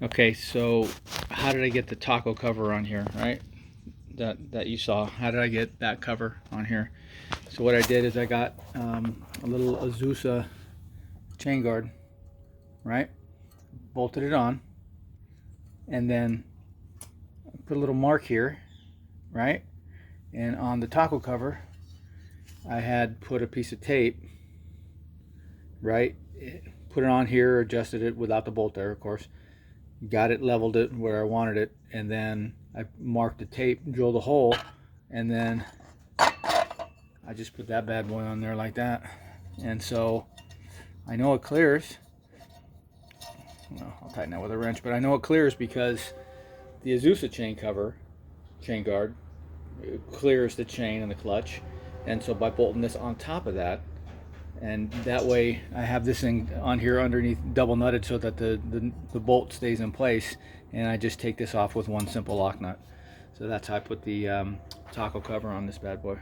Okay, so how did I get the taco cover on here, right? That you saw. How did I get that cover on here? So what I did is I got a little Azusa chain guard, right? Bolted it on, and then put a little mark here, right? And on the taco cover, I had put a piece of tape, right? Put it on here, adjusted it without the bolt there, of course. Got it, leveled it where I wanted it, and then I marked the tape, drilled a hole, and then I just put that bad boy on there like that. And so I know it clears. Well, I'll tighten that with a wrench, but I know it clears because the Azusa chain guard, clears the chain and the clutch. And so by bolting this on top of that, and that way I have this thing on here underneath double nutted so that the bolt stays in place, and I just take this off with one simple lock nut. So that's how I put the taco cover on this bad boy.